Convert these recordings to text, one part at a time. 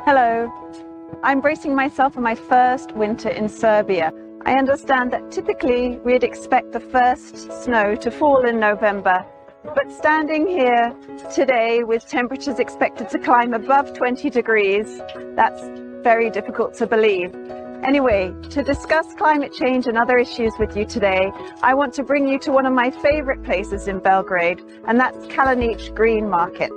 Hello, I'm bracing myself for my first winter in Serbia. I understand that typically we'd expect the first snow to fall in November, but standing here today with temperatures expected to climb above 20 degrees, that's very difficult to believe. Anyway, to discuss climate change and other issues with you today, I want to bring you to one of my favorite places in Belgrade, and that's Kalenić Green Market.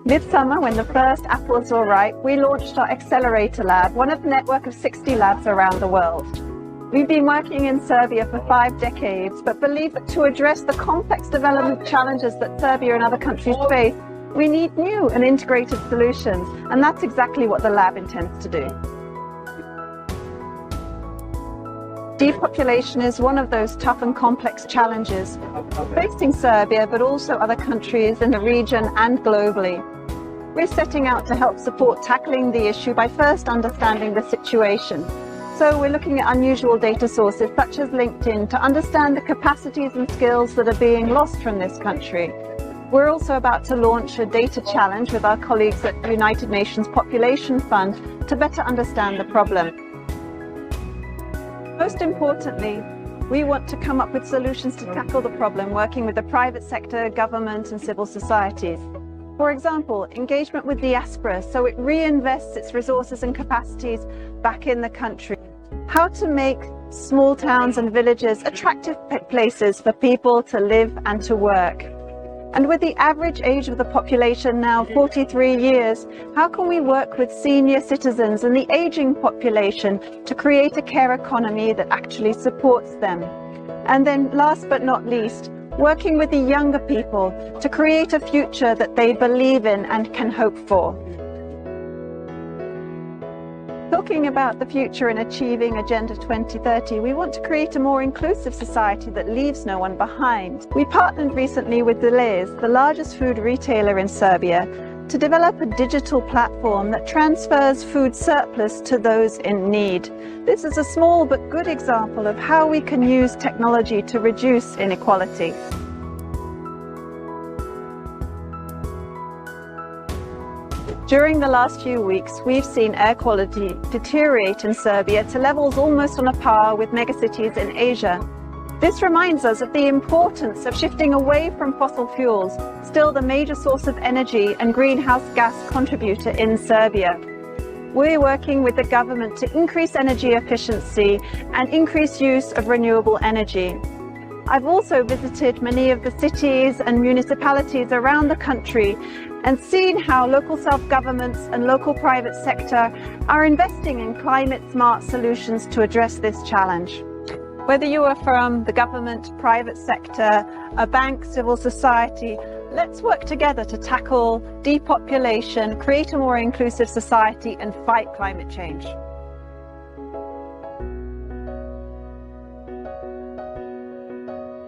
Midsummer, when the first apples were ripe, we launched our Accelerator Lab, one of a network of 60 labs around the world. We've been working in Serbia for 5 decades, but believe that to address the complex development challenges that Serbia and other countries face, we need new and integrated solutions, and that's exactly what the lab intends to do. Depopulation is one of those tough and complex challenges facing Serbia, but also other countries in the region and globally. We're setting out to help support tackling the issue by first understanding the situation. So we're looking at unusual data sources such as LinkedIn to understand the capacities and skills that are being lost from this country. We're also about to launch a data challenge with our colleagues at the United Nations Population Fund to better understand the problem. Most importantly, we want to come up with solutions to tackle the problem, working with the private sector, government and civil societies. For example, engagement with diaspora, so it reinvests its resources and capacities back in the country. How to make small towns and villages attractive places for people to live and to work. And with the average age of the population now 43 years, how can we work with senior citizens and the aging population to create a care economy that actually supports them? And then last but not least, working with the younger people to create a future that they believe in and can hope for. Talking about the future and achieving Agenda 2030, we want to create a more inclusive society that leaves no one behind. We partnered recently with Kalenić, the largest food retailer in Serbia, to develop a digital platform that transfers food surplus to those in need. This is a small but good example of how we can use technology to reduce inequality. During the last few weeks, we've seen air quality deteriorate in Serbia to levels almost on a par with megacities in Asia. This reminds us of the importance of shifting away from fossil fuels, still the major source of energy and greenhouse gas contributor in Serbia. We're working with the government to increase energy efficiency and increase use of renewable energy. I've also visited many of the cities and municipalities around the country and seen how local self-governments and local private sector are investing in climate-smart solutions to address this challenge. Whether you are from the government, private sector, a bank, civil society, let's work together to tackle depopulation, create a more inclusive society and fight climate change.